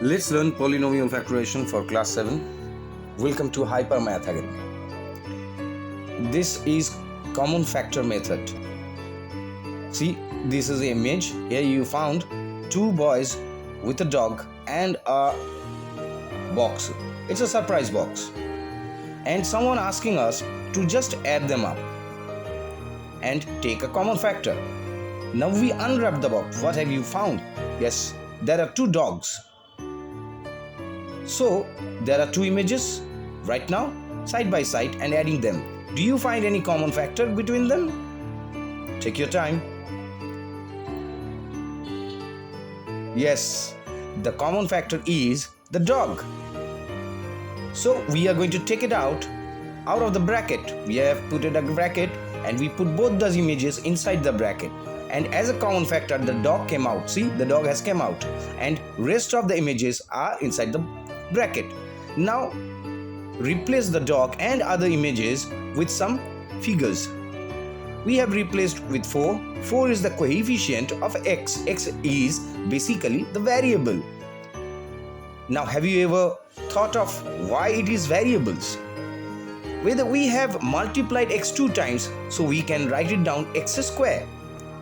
Let's learn polynomial factorization for class 7. Welcome to Hypermath again. This is common factor method. See, this is the image. Here you found two boys with a dog and a box. It's a surprise box. And someone asking us to just add them up and take a common factor. Now we unwrap the box. What have you found? Yes, there are two dogs. So there are two images right now side by side and adding them. Do you find any common factor between them? Take your time. Yes, the common factor is the dog. So we are going to take it out of the bracket. We have put it a bracket and we put both those images inside the bracket. And as a common factor, the dog came out. See, the dog has come out and rest of the images are inside the bracket. Now replace the dog and other images with some figures. We have replaced with 4. 4 is the coefficient of x. X is basically the variable. Now have you ever thought of why it is variables? Whether we have multiplied x 2 times, so we can write it down x square.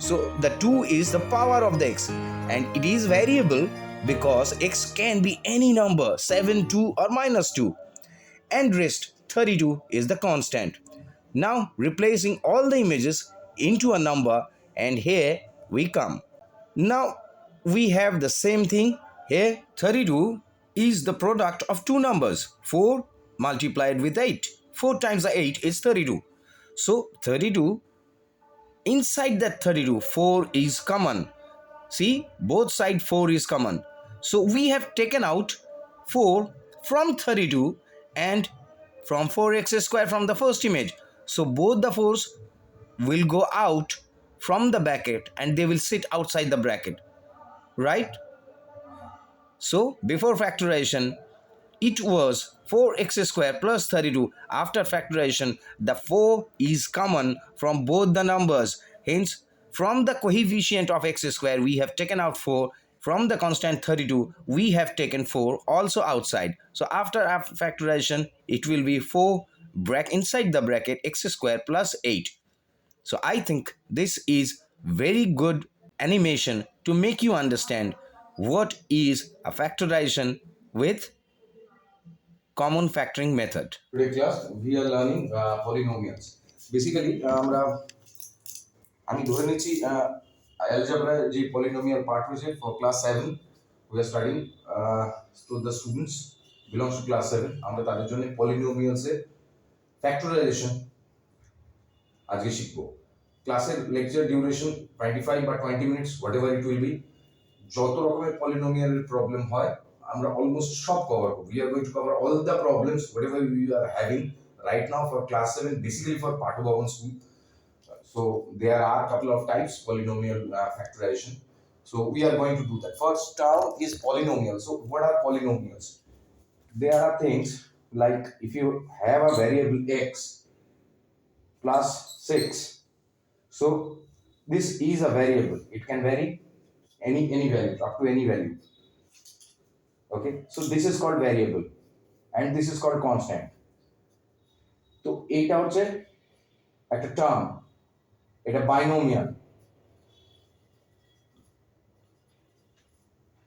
So the 2 is the power of the x and it is variable because x can be any number, 7, 2 or minus 2, and rest 32 is the constant. Now replacing all the images into a number and here we come. Now we have the same thing here. 32 is the product of two numbers, 4 multiplied with 8. 4 times 8 is 32. So 32, inside that 32, 4 is common. See, both side 4 is common. So we have taken out 4 from 32 and from 4x square from the first image. So both the 4s will go out from the bracket and they will sit outside the bracket, right? So before factorization, it was 4x square plus 32. After factorization, the 4 is common from both the numbers. Hence, from the coefficient of x square, we have taken out 4. From the constant 32, we have taken 4 also outside. So after factorization, it will be 4 inside the bracket x square plus 8. So I think this is very good animation to make you understand what is a factorization with common factoring method. Today class we are learning polynomials. Basically আমি ধরে নিচ্ছি algebra যে polynomial part হয়েছে for class 7 we are studying so the students belongs to class 7 আমরা তাদের জন্য polynomials এর factorization আজকে শিখবো। ক্লাসের লেকচার ডিউরেশন 25 বা 20 minutes whatever it will be. যত রকমের পলিনোমিয়াল প্রবলেম হয় আমরা অলমোস্ট সব কভার করব। We are going to cover all the problems whatever we are having right now for class 7, basically for Patobhavan school. So there are a couple of types polynomial factorization. So we are going to do that. First term is polynomial. So what are polynomials? There are things like if you have a variable x plus 6. So this is a variable. It can vary any value, up to any value. Okay, so this is called variable and this is called constant. So এটা হচ্ছে একটা term, এটা binomial.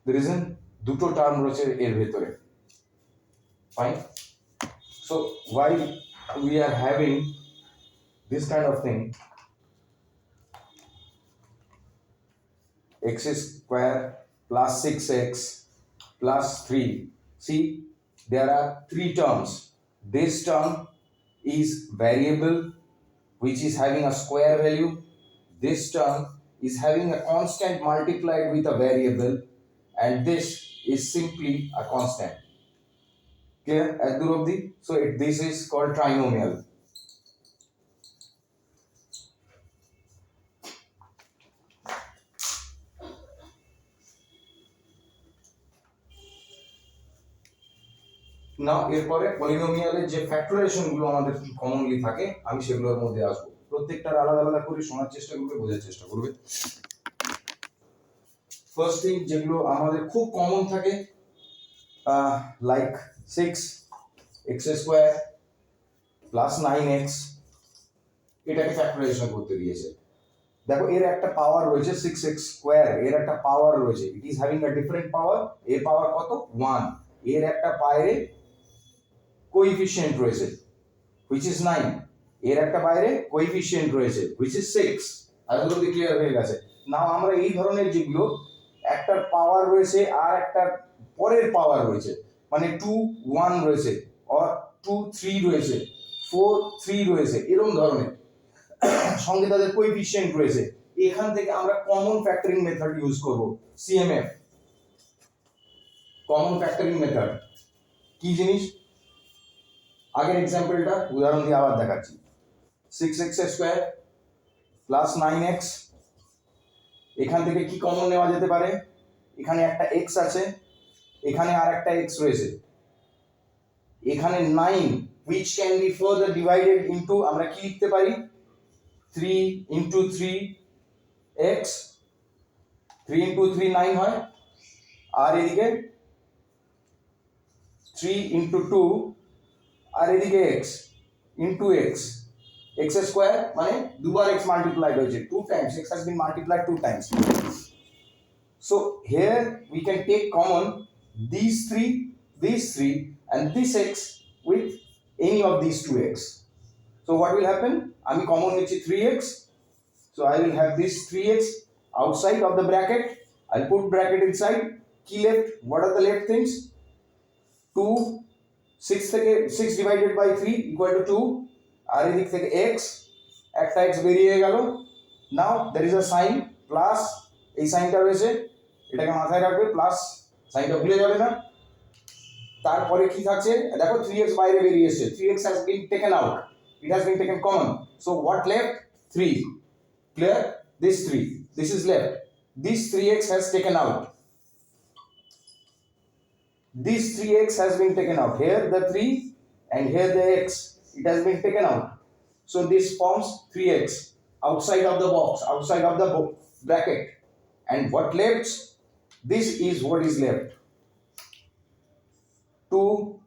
The reason দুটো term রয়েছে এর ভেতরে, fine. So why we are having this kind of thing, x square plus 6x plus 3. See, there are three terms. This term is variable which is having a square value. This term is having a constant multiplied with a variable and this is simply a constant. Clear at Durabdi? So this is called trinomial. না এরপরে পলিনোমিয়ালের যে factorisation গুলো আমাদের commonly থাকে আমি সেগুলোর মধ্যে আসবো। প্রত্যেকটার আলাদা আলাদা করে শোনার চেষ্টা করবে, বোঝার চেষ্টা করবে। ফার্স্ট থিং যেগুলো আমাদের খুব কমন থাকে like 6x square plus 9x এটাকে ফ্যাক্টরাইজেশন করতে দিয়েছে। দেখো এর একটা পাওয়ার রয়েছে 6x স্কয়ার, এর একটা পাওয়ার রয়েছে, it is having a different power. এর পাওয়ার কত 1, এর একটা বাইরে কোএফিশিয়েন্ট রয়েছে which is 9, এর একটা বাইরে কোএফিশিয়েন্ট রয়েছে which is 6। আর এগুলো ক্লিয়ার হয়ে গেছে। নাও আমরা এই ধরনের যেগুলো একটা পাওয়ার রয়েছে আর একটা পরের পাওয়ার রয়েছে, মানে 2 1 রয়েছে অর 2 3 রয়েছে, 4 3 রয়েছে, এরকম ধরনের সঙ্গে তাদের কোএফিশিয়েন্ট রয়েছে, এখান থেকে আমরা কমন ফ্যাক্টরিং মেথড ইউজ করব, সিএমএফ, কমন ফ্যাক্টরিং মেথড। কি জিনিস, আগের এক্সাম্পলটা উদাহরণ দিয়ে আবার দেখাচ্ছি। 6x স্কয়ার প্লাস 9x, এখান থেকে কি কমন নেওয়া যেতে পারে, এখানে একটা x আছে, এখানে আর একটা x রয়েছে, এখানে 9 which can be further divided into, আমরা কি লিখতে পারি 3 into 3x, 3 into 3 9 হয়, আর এদিকে 3 into 2 আর এদিকে x into x স্কয়ার, মানে দুবার x মাল্টিপ্লাইড হয়েছে 2 times, x has been multiplied 2 times. So here we can take common these three and this x with any of these two x. So what will happen, আমি common নিচ্ছি 3x, so I will have this 3x outside of the bracket, I'll put bracket inside, কি left, what are the left things, 2 6 থেকে 6 divided by 3 equal to 2, আর এদিক থেকে x, একটা x বেরিয়ে গেল। নাও there is a sign plus, এই সাইনটা রয়েছে, এটাকে মাথায় রাখবে, প্লাস সাইনটা ভুলে যাবে না। তারপরে কি থাকছে দেখো 3x বাইরে বেরিয়ে এসেছে, 3x has been taken out, it has been taken common, so what left 3, clear, this 3, this is left, this 3x has taken out, this 3x has been taken out, here the 3 and here the x, it has been taken out, so this forms 3x outside of the box, outside of the bracket, and what left, this is what is left, 2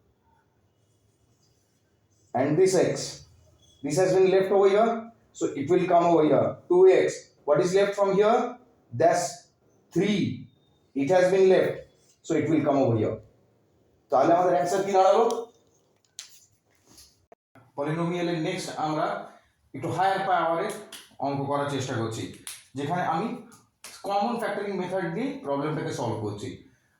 and this x, this has been left over here, so it will come over here 2x, what is left from here, that's 3, it has been left, so it will come over here. তাহলে আমাদের answer কি দাঁড়ালো, পলিনোমিয়ালের next আমরা একটু higher পাওয়ারের অঙ্ক করার চেষ্টা করছি, যেখানে আমি কমন ফ্যাক্টরিং মেথড দিয়ে প্রবলেমটাকে সলভ করছি।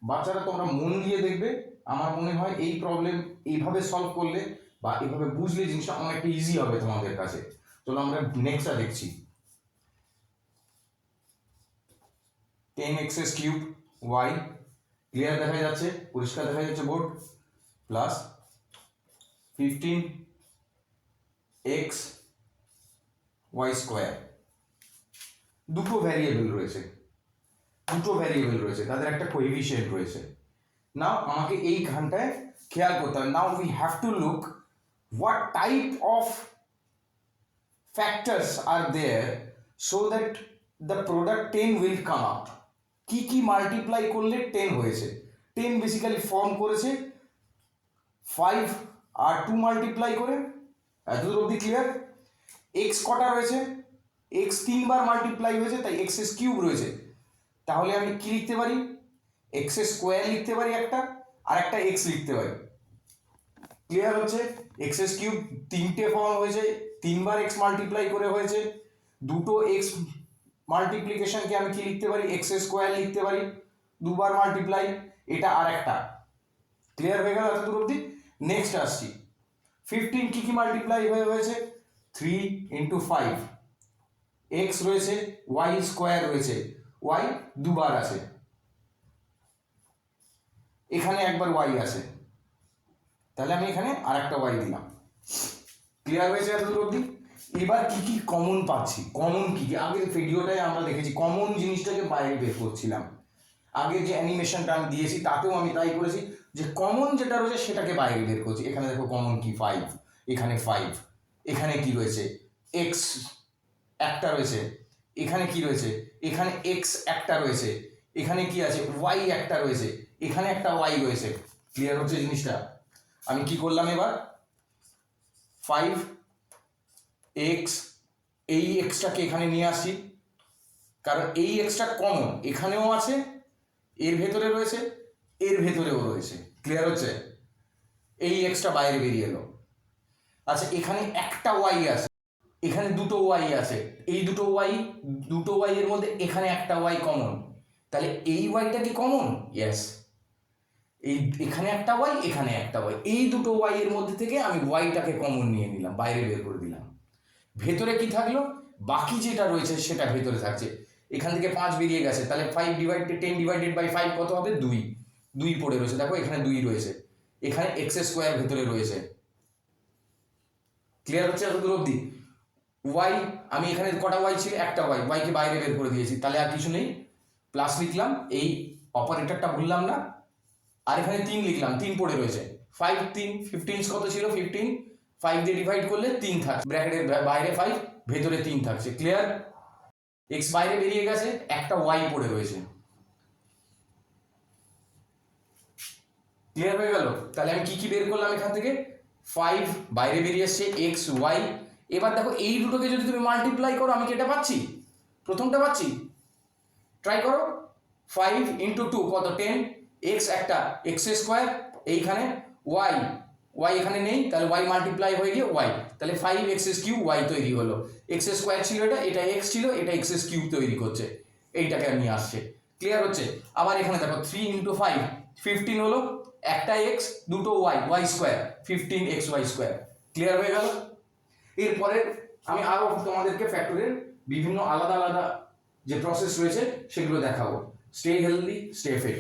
বাচ্চারা তোমরা মন দিয়ে দেখবে, আমার মনে হয় এই প্রবলেম এইভাবে সলভ করলে বা এইভাবে বুঝলে জিনিসটা অনেকটা ইজি হবে তোমাদের কাছে। চলো আমরা নেক্সটটা দেখছি। 10x কিউব y, ক্লিয়ার দেখা যাচ্ছে, পরিষ্কার দেখা যাচ্ছে board, plus 15x y square, দুটো ভ্যারিয়েবল রয়েছে, তাদের একটা কোএফিশিয়েন্ট রয়েছে। নাও আমাকে এইখানটায় খেয়াল করতে হবে, now we have to look what type of factors are there so that the product 10 will come out. কি কি মাল্টিপ্লাই করলে 10 হয়েছে, 10 বেসিক্যালি ফর্ম করেছে 5 আর 2 মাল্টিপ্লাই করে, এতদূর অবধি ক্লিয়ার। এক্স কটা রয়েছে, এক্স 3 বার মাল্টিপ্লাই হয়েছে, তাই এক্স কিউব রয়েছে, তাহলে আমি কি লিখতে পারি, এক্স স্কোয়ার লিখতে পারি একটা, আর একটা এক্স লিখতে পারি, ক্লিয়ার হচ্ছে। এক্স কিউব 3টে ফর্ম হয়েছে, 3 বার এক্স মাল্টিপ্লাই করে হয়েছে, দুটো এক্স মাল্টিপ্লিকেশনকে আমি কি লিখতে পারি, এক্স স্কোয়ার লিখতে পারি, 2 বার মাল্টিপ্লাই, এটা আর একটা, ক্লিয়ার হয়ে গেল এত দূর অবধি। নেক্সট আসছি, 15 কি কি মাল্টিপ্লাই হয়েছে, 3 into 5, এক্স রয়েছে, ওয়াই স্কোয়ার রয়েছে, ওয়াই দুবার আছে, এখানে একবার ওয়াই আছে, তাহলে আমি এখানে আর একটা ওয়াই দিলাম, ক্লিয়ার হয়েছে এত দূর অবধি। এবার কি কি কমন পাচ্ছি, কমন কি কি, আগের ভিডিওটায় আমরা দেখেছি কমন জিনিসটাকে বাইরে বের করছিলাম, আগে যে অ্যানিমেশনটা আমি দিয়েছি তাতেও আমি তাই করেছি, যে কমন যেটা রয়েছে সেটাকে বাইরে বের করছি। এখানে দেখো কমন কি 5, এখানে 5, এখানে কি রয়েছে, এক্স একটা রয়েছে, এখানে কি রয়েছে, এখানে এক্স একটা রয়েছে, এখানে কি আছে, ওয়াই একটা রয়েছে, এখানে একটা ওয়াই রয়েছে, ক্লিয়ার হচ্ছে জিনিসটা? আমি কি করলাম এবার, 5x, এই এক্সটাকে এখানে নিয়ে আসি, কারণ এই এক্সটা কমন এখানেও আছে, এর ভেতরে রয়েছে, এর ভেতরেও রয়েছে। ক্লিয়ার হচ্ছে? এই এক্সটা বাইরে বেরিয়ে এলো। আচ্ছা, এখানে একটা ওয়াই আছে, এখানে দুটো ওয়াই আছে, এই দুটো ওয়াই এর মধ্যে এখানে একটা ওয়াই কমন, তাহলে এই ওয়াইটা কি কমন? ইয়েস। এই এখানে একটা ওয়াই, এখানে একটা ওয়াই, এই দুটো ওয়াই এর মধ্যে থেকে আমি ওয়াইটাকে কমন নিয়ে নিলাম, বাইরে বের করে দিলাম। ভেতরে কি থাকলো? বাকি যেটা রয়েছে সেটা ভেতরে থাকছে। এখান থেকে 5 বেরিয়ে গেছে, তাহলে 10 ডিভাইডেড বাই 5 কত হবে? 2 পড়ে রয়েছে, দেখো এখানে 2 রয়েছে, এখানে এক্স স্কোয়ার ভেতরে রয়েছে। ক্লিয়ার হচ্ছে এতদূর অবধি? ওয়াই, আমি এখানে কটা ওয়াই ছিল? একটা ওয়াইকে বাইরে বের করে দিয়েছি, তাহলে আর কিছু নেই, প্লাস লিখলাম, এই অপারেটরটা ভুললাম না, আর এখানে 3 লিখলাম, 3 পড়ে রয়েছে, 5 3 15 কত ছিল? 15, 5 দিয়ে ডিভাইড করলে 3 থাকছে, ব্র্যাকেটের বাইরে 5, ভেতরে 3 থাকছে। ক্লিয়ার? এক্স বাইরে বেরিয়ে গেছে, একটা ওয়াই পড়ে রয়েছে। ক্লিয়ার হয়ে গেল? তাহলে আমি কি কি বের করলাম এখান থেকে? 5 বাইরে বেরিয়ে আসছে, এক্স ওয়াই। এবার দেখো এই দুটোকে যদি তুমি মাল্টিপ্লাই করো, আমি কি এটা পাচ্ছি? প্রথমটা পাচ্ছি? ট্রাই করো। 5 ইন্টু 2 কত? 10, এক্স একটা, এক্স স্কোয়ার, এইখানে ওয়াই এখানে নেই, তাহলে ওয়াই মাল্টিপ্লাই হয়ে গিয়ে ওয়াই, তাহলে 5x কিউব ওয়াই তৈরি হলো। এক্স স্কোয়ার ছিল এটা এক্স ছিল, এটা এক্স কিউব তৈরি করছে, এইটাকে নিয়ে আসছে। ক্লিয়ার হচ্ছে? আবার এখানে দেখো 3 ইন্টু 5 15 হলো, একটা এক্স দুটো y square, 15x y square. Clear হয়ে গেল? এরপরে আমি আরো তোমাদেরকে ফ্যাক্টরের বিভিন্ন আলাদা আলাদা যে প্রসেস রয়েছে সেগুলো দেখাবো। Stay healthy, stay fit.